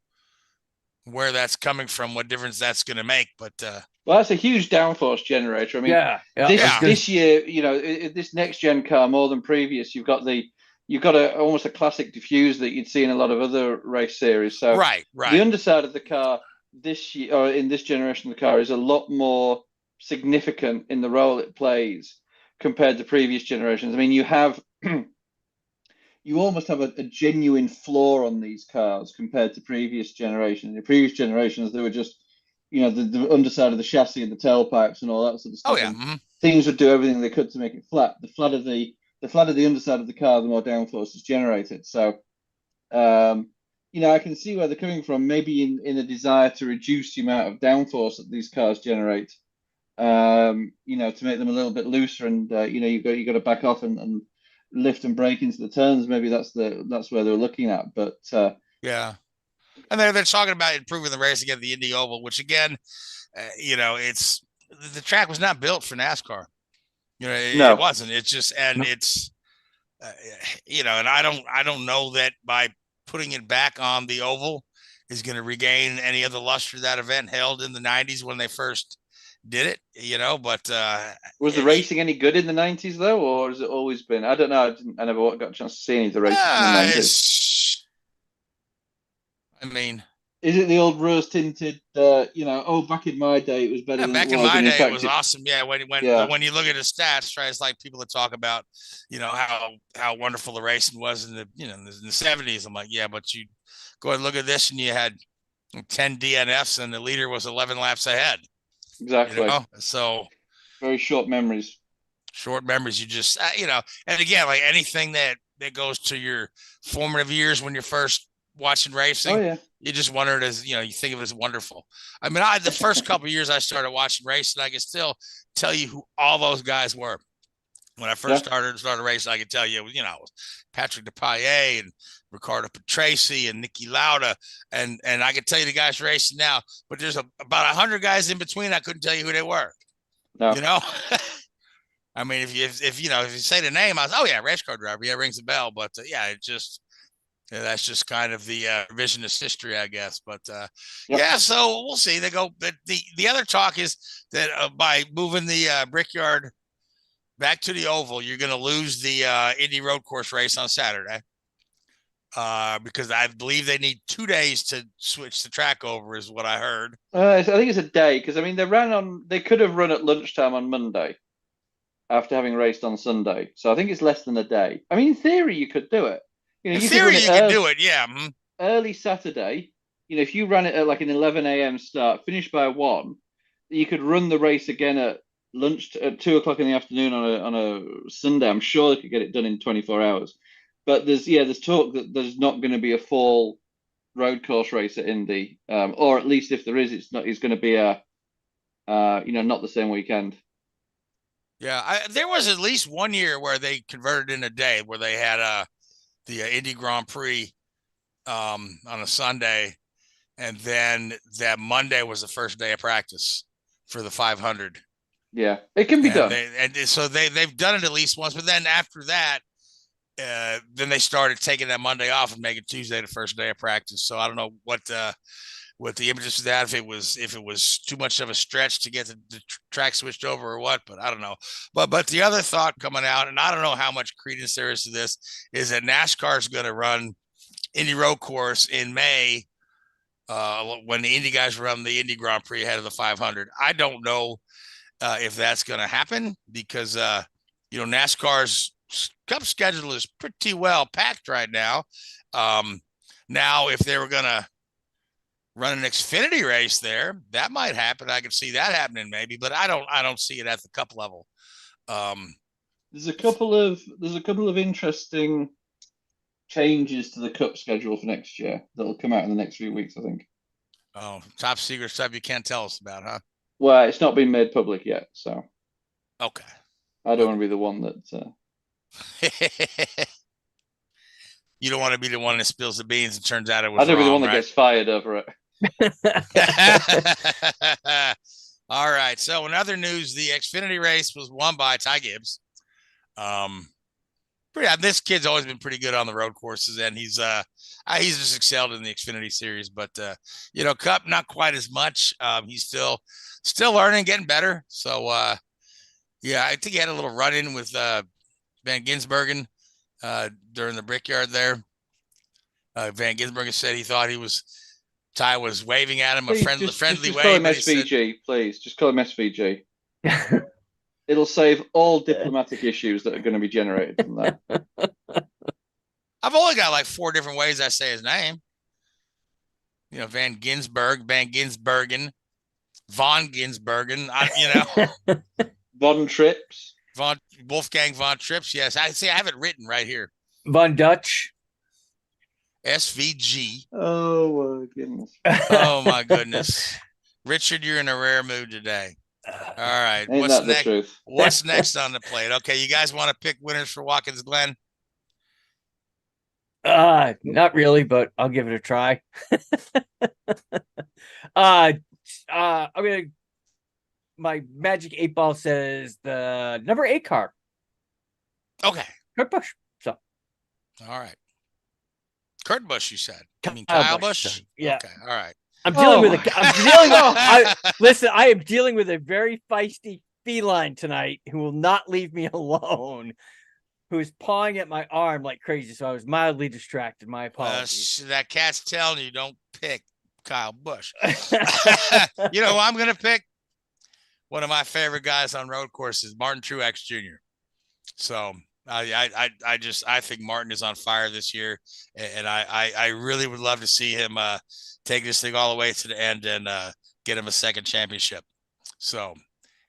where that's coming from, what difference that's going to make, but well, that's a huge downforce generator. I mean, this year, this next gen car more than previous, you've got almost a classic diffuser that you'd see in a lot of other race series. So right. The underside of the car this year, or in this generation of the car, is a lot more significant in the role it plays compared to previous generations. I mean, you almost have a genuine floor on these cars compared to previous generations. In previous generations, they were just, the underside of the chassis and the tailpipes and all that sort of stuff. Oh yeah. Mm-hmm. Things would do everything they could to make it flat. The flatter the underside of the car, the more downforce is generated. So, I can see where they're coming from. Maybe in a desire to reduce the amount of downforce that these cars generate. To make them a little bit looser, and you've got to back off and lift and brake into the turns. Maybe that's where they're looking at. But yeah, and they're talking about improving the racing at the Indy Oval, which again, it's the track was not built for NASCAR. It wasn't. It's just it's and I don't know that by putting it back on the oval is going to regain any of the luster that event held in the 90s when they first did it, but was the racing any good in the 90s though, or has it always been? I don't know. I never got a chance to see any of the races in the 90s. I mean, Is it the old rose tinted? Back in my day it was better than back it in was. my And in day, fact, it was awesome. Yeah, when you look at the stats, right? It's like people that talk about, how wonderful the racing was in the in the 70s. I'm like, yeah, but you go and look at this, and you had 10 DNFs, and the leader was 11 laps ahead. Exactly. So very short memories. Short memories. You just and again, like anything that goes to your formative years when you're first watching racing. Oh yeah. You just wonder it as, you think of it as wonderful. I mean, the first couple of years I started watching racing, I can still tell you who all those guys were. When I first started racing, I could tell you, Patrick DePailler and Ricardo Patrese and Nicky Lauda, and I could tell you the guys racing now. But there's about 100 guys in between. I couldn't tell you who they were. No. I mean, if you say the name, I was, oh yeah, race car driver, yeah, rings a bell. But that's just kind of the revisionist history, I guess. But so we'll see. They go. But the other talk is that by moving the Brickyard back to the oval, you're going to lose the Indy road course race on Saturday because I believe they need 2 days to switch the track over, is what I heard. I think it's a day because they could have run at lunchtime on Monday after having raced on Sunday. So I think it's less than a day. I mean, in theory, you could do it. In theory, you could do it, yeah. Mm-hmm. Early Saturday, if you ran it at like an 11 a.m. start, finish by 1, you could run the race again at lunch at 2 o'clock in the afternoon on a Sunday. I'm sure they could get it done in 24 hours. But there's talk that there's not going to be a fall road course race at Indy, or at least if there is, it's going to be a not the same weekend. Yeah, there was at least 1 year where they converted in a day where they had the Indy Grand Prix on a Sunday, and then that Monday was the first day of practice for the 500. Yeah, it can be done. So they've done it at least once, but then after that, then they started taking that Monday off and making Tuesday the first day of practice. So I don't know what the impetus of that, if it was too much of a stretch to get the track switched over or what, but I don't know. But the other thought coming out, and I don't know how much credence there is to this, is that NASCAR is going to run Indy road course in May when the Indy guys run the Indy Grand Prix ahead of the 500. I don't know if that's going to happen because NASCAR's Cup schedule is pretty well packed right now. Now, if they were going to run an Xfinity race there, that might happen. I could see that happening maybe, but I don't see it at the Cup level. There's a couple of interesting changes to the Cup schedule for next year that'll come out in the next few weeks, I think. Oh, top secret stuff you can't tell us about, huh? Well, it's not been made public yet, so. Okay. I don't want to be the one that. You don't want to be the one that spills the beans and turns out it was. I don't wrong, be the one that right? gets fired over it. All right. So in other news, the Xfinity race was won by Ty Gibbs. This kid's always been pretty good on the road courses, and he's just excelled in the Xfinity series. But Cup not quite as much. He's still learning, getting better. So I think he had a little run in with Van Gisbergen during the Brickyard there. Van Gisbergen said he thought Ty was waving at him friendly just wave. Call him SVG, please. Just call him SVG. It'll save all diplomatic issues that are going to be generated from that. I've only got like 4 different ways I say his name. Van Gisbergen, Von Gisbergen, Von Trips. Wolfgang Von Trips. Yes, I have it written right here. Von Dutch. SVG. Oh my goodness. Oh my goodness. Richard, you're in a rare mood today. All right. What's next on the plate? Okay, you guys want to pick winners for Watkins Glen? Not really, but I'll give it a try. I'm gonna. My magic 8 ball says the number 8 car. Okay. Kurt Busch. So. All right. Kurt Busch, you said. I mean Kyle Busch? Yeah. Okay. All right. I'm dealing listen, I am dealing with a very feisty feline tonight who will not leave me alone, who is pawing at my arm like crazy. So I was mildly distracted. My apologies. That cat's telling you don't pick. Kyle Busch. You know who I'm going to pick? One of my favorite guys on road courses, Martin Truex Jr. So I think Martin is on fire this year, and I really would love to see him take this thing all the way to the end and get him a second championship. So,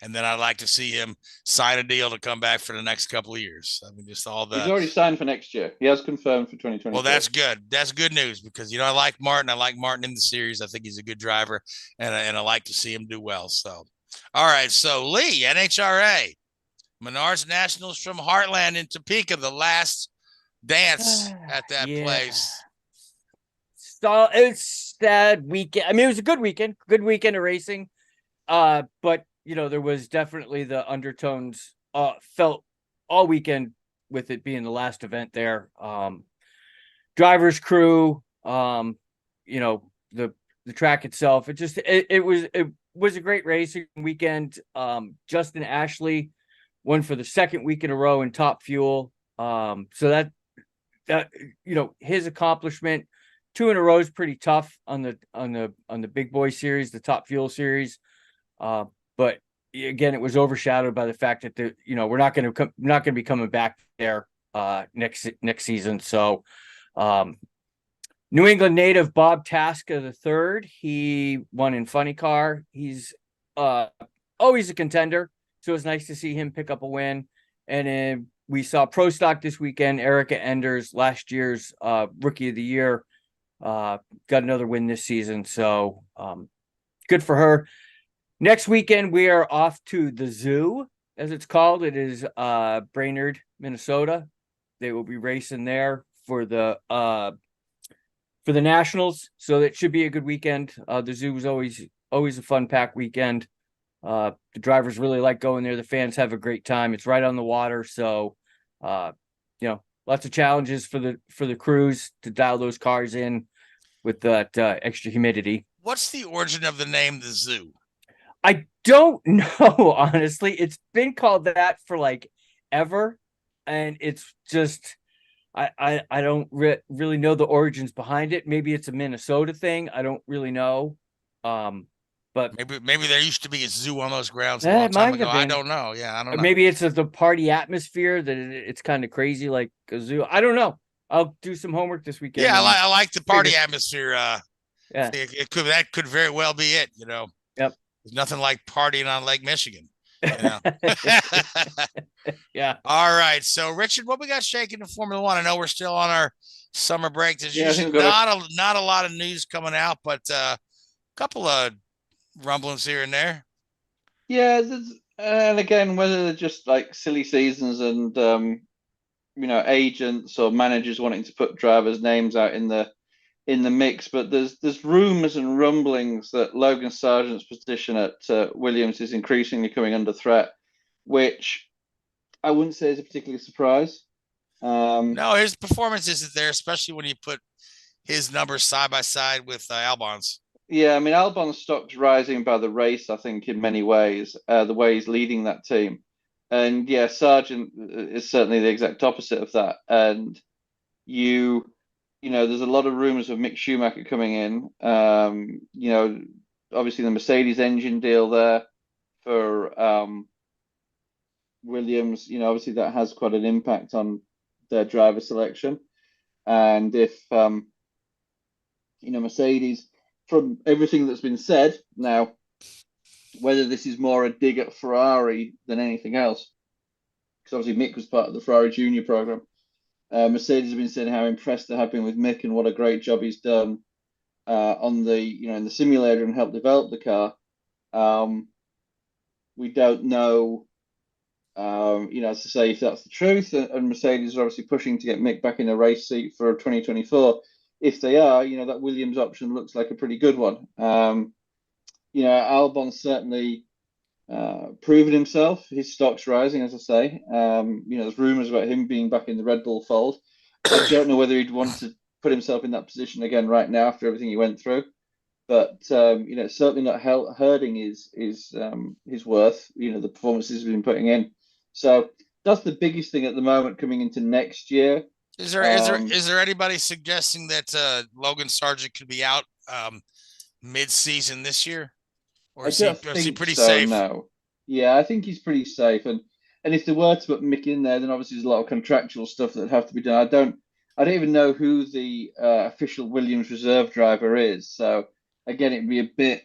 and then I'd like to see him sign a deal to come back for the next couple of years. I mean, just all the. He's already signed for next year. He has confirmed for 2020. Well, that's good. That's good news because, I like Martin. I like Martin in the series. I think he's a good driver, and I like to see him do well. So, all right. So, Lee, NHRA, Menards Nationals from Heartland in Topeka, the last dance at that place. So it's that weekend. I mean, it was a good weekend of racing. But there was definitely the undertones felt all weekend with it being the last event there. Drivers, crew, the track itself. It was a great racing weekend. Justin Ashley won for the second week in a row in Top Fuel. So that his accomplishment, 2 in a row is pretty tough on the big boy series, the Top Fuel series. But again, it was overshadowed by the fact that we're not going to be coming back there next season. So New England native Bob Tasca III, he won in Funny Car. He's always a contender, so it's nice to see him pick up a win. And we saw Pro Stock this weekend. Erica Enders, last year's Rookie of the Year, got another win this season. So good for her. Next weekend, we are off to the zoo, as it's called. It is Brainerd, Minnesota. They will be racing there for the Nationals. So it should be a good weekend. The zoo is always a fun pack weekend. The drivers really like going there. The fans have a great time. It's right on the water. So, lots of challenges for the crews to dial those cars in with that extra humidity. What's the origin of the name, the zoo? I don't know, honestly. It's been called that for like ever, and it's just I don't really know the origins behind it. Maybe it's a Minnesota thing. I don't really know. But maybe there used to be a zoo on those grounds a long time ago. I don't know. Yeah, I don't know. Maybe it's the party atmosphere that it's kind of crazy like a zoo. I don't know. I'll do some homework this weekend. Yeah, I like the party atmosphere. Yeah, that could very well be it. Yep. There's nothing like partying on Lake Michigan. Yeah. All right. So, Richard, what we got shaking in Formula One? I know we're still on our summer break. There's usually not a lot of news coming out, but a couple of rumblings here and there. Yeah, and again, whether they're just like silly seasons and agents or managers wanting to put drivers' names out in the mix, but there's rumors and rumblings that Logan Sargent's position at Williams is increasingly coming under threat, which I wouldn't say is a particular surprise. No, his performance isn't there, especially when you put his numbers side by side with Albon's. Yeah, I mean, Albon's stock's rising by the race, I think, in many ways, the way he's leading that team. And yeah, Sargent is certainly the exact opposite of that. And there's a lot of rumors of Mick Schumacher coming in. Obviously the Mercedes engine deal there for Williams, obviously that has quite an impact on their driver selection. And if, Mercedes, from everything that's been said now, whether this is more a dig at Ferrari than anything else, because obviously Mick was part of the Ferrari Junior program. Mercedes have been saying how impressed they have been with Mick and what a great job he's done on the in the simulator and helped develop the car. We don't know, to say if that's the truth. And Mercedes are obviously pushing to get Mick back in the race seat for 2024. If they are, that Williams option looks like a pretty good one. Albon's certainly proven himself. His stock's rising, as I say. There's rumors about him being back in the Red Bull fold. I don't know whether he'd want to put himself in that position again right now after everything he went through. But it's certainly not hurting his worth. The performances he's been putting in. So that's the biggest thing at the moment coming into next year. Is there anybody suggesting that Logan Sargent could be out mid-season this year, or I is don't he think pretty so. safe? No. Yeah, I think he's pretty safe, and if they were to put Mick in there, then obviously there's a lot of contractual stuff that would have to be done. I don't even know who the official Williams reserve driver is. So again, it'd be a bit,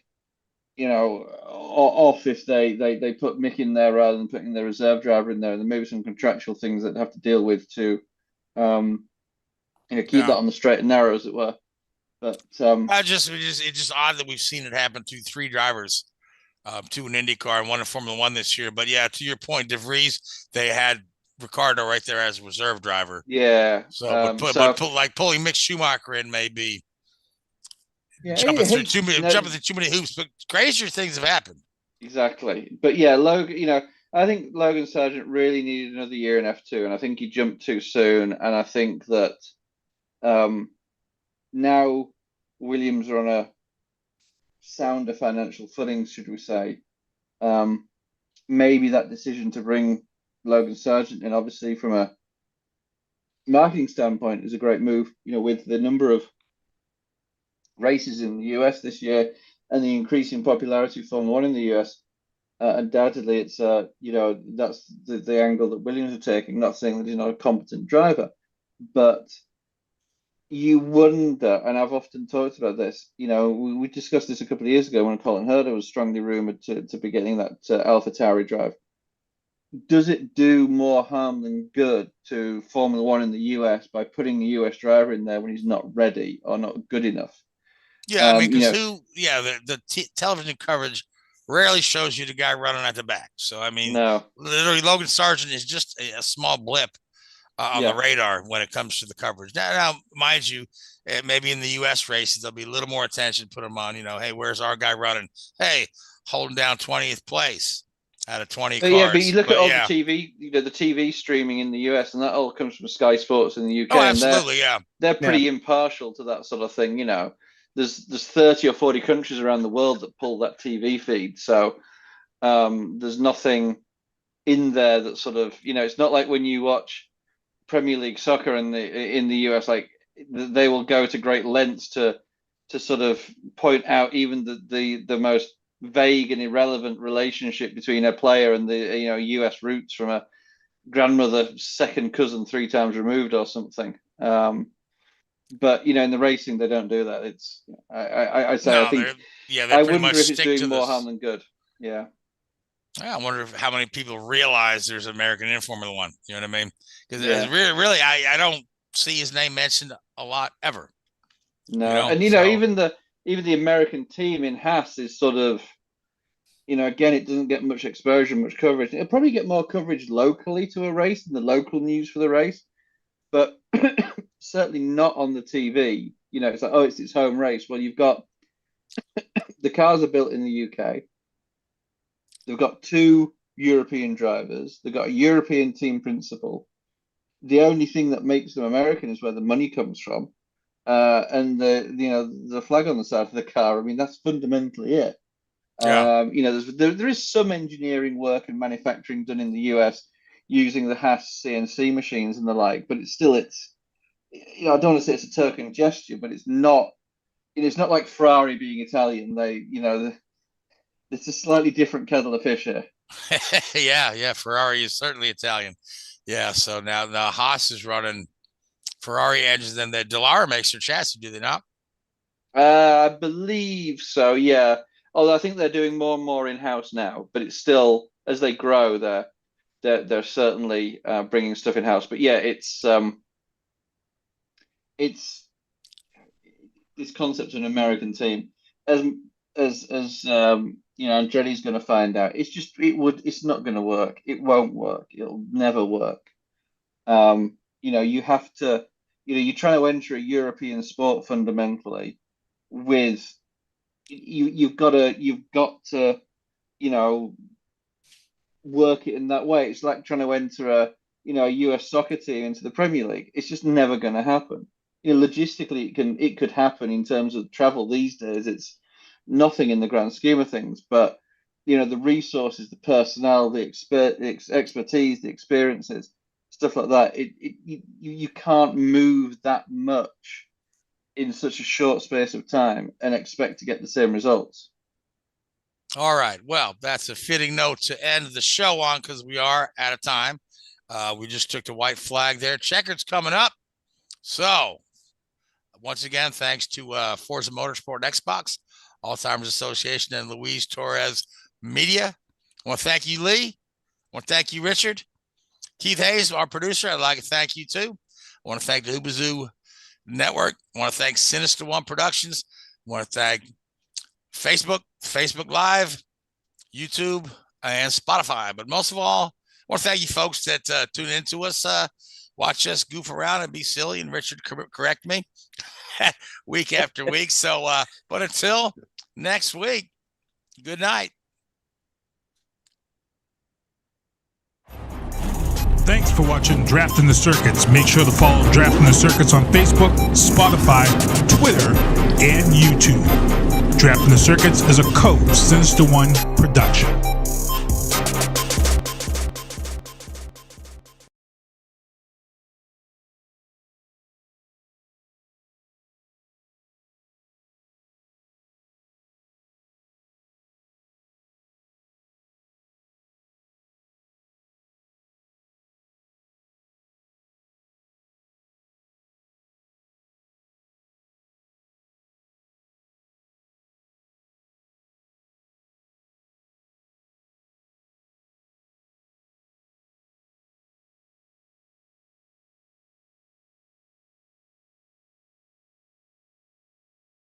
off if they put Mick in there rather than putting the reserve driver in there. And there may be some contractual things that they have to deal with to, keep that on the straight and narrow, as it were. But it's just odd that we've seen it happen to 3 drivers, 2 in IndyCar and 1 in Formula One this year. But yeah, to your point, De Vries, they had Ricardo right there as a reserve driver. Yeah. But pulling Mick Schumacher in may be jumping through too many hoops. But crazier things have happened. Exactly. But yeah, Logan. I think Logan Sargent really needed another year in F2, and I think he jumped too soon. And I think that now Williams are on a sounder financial footing, should we say. Maybe that decision to bring Logan Sargent in, obviously from a marketing standpoint, is a great move. With the number of races in the US this year and the increasing popularity of Formula One in the US, undoubtedly it's that's the angle that Williams are taking. Not saying that he's not a competent driver, but you wonder, and I've often talked about this, we discussed this a couple of years ago when Colin Herter was strongly rumored to be getting that AlphaTauri drive. Does it do more harm than good to Formula One in the US by putting a US driver in there when he's not ready or not good enough? Yeah, because the television coverage rarely shows you the guy running at the back. So, literally Logan Sargent is just a small blip on the radar when it comes to the coverage. Now, mind you, maybe in the U.S. races, there'll be a little more attention put him on, hey, where's our guy running? Hey, holding down 20th place out of 20 cars. Yeah, but you look at all the TV, the TV streaming in the US, and that all comes from Sky Sports in the UK. Oh, absolutely, They're pretty impartial to that sort of thing, There's 30 or 40 countries around the world that pull that TV feed. So there's nothing in there that sort of, it's not like when you watch Premier League soccer in the US, like they will go to great lengths to sort of point out even the most vague and irrelevant relationship between a player and the US roots from a grandmother, second cousin 3 times removed or something. But in the racing they don't do that. It's I think I wonder if it's doing more harm than good. Yeah. I wonder how many people realize there's an American in Formula One. You know what I mean? Because really, I don't see his name mentioned a lot ever. No, and even the American team in Haas is sort of, again, it doesn't get much exposure, much coverage. It'll probably get more coverage locally to a race than the local news for the race, but certainly not on the TV. It's like, it's its home race. Well, you've got the cars are built in the UK. They've got 2 European drivers. They've got a European team principal. The only thing that makes them American is where the money comes from, and the flag on the side of the car. That's fundamentally it. Yeah. There is some engineering work and manufacturing done in the US using the Haas CNC machines and the like, but it's I don't want to say it's a token gesture, but it's not. It's not like Ferrari being Italian. It's a slightly different kettle of fish here. Yeah. Ferrari is certainly Italian. Yeah. So now the Haas is running Ferrari engines, and the Dallara makes their chassis, do they not? I believe so. Yeah. Although I think they're doing more and more in house now, but it's still, as they grow, they're certainly bringing stuff in house. But yeah, it's this concept of an American team, as Andretti's going to find out. It's not going to work. It won't work. It'll never work. You have to, you're trying to enter a European sport fundamentally with, you've got to, work it in that way. It's like trying to enter a US soccer team into the Premier League. It's just never going to happen. Logistically, it could happen in terms of travel these days. It's nothing in the grand scheme of things, but the resources, the personnel, the expertise, the experiences, stuff like that. You can't move that much in such a short space of time and expect to get the same results. All right. Well, that's a fitting note to end the show on because we are out of time. We just took the white flag there. Checkered's coming up. So, once again, thanks to Forza Motorsport and Xbox, Alzheimer's Association, and Luis Torres Media. I want to thank you, Lee. I want to thank you, Richard. Keith Hayes, our producer, I'd like to thank you, too. I want to thank the Hoobazoo Network. I want to thank Sinister One Productions. I want to thank Facebook, Facebook Live, YouTube, and Spotify. But most of all, I want to thank you folks that tune into us, watch us goof around and be silly, and Richard correct me week after week. So, but until next week, good night. Thanks for watching Drafting the Circuits. Make sure to follow Drafting the Circuits on Facebook, Spotify, Twitter, and YouTube. Drafting the Circuits is a Code Sinister One production.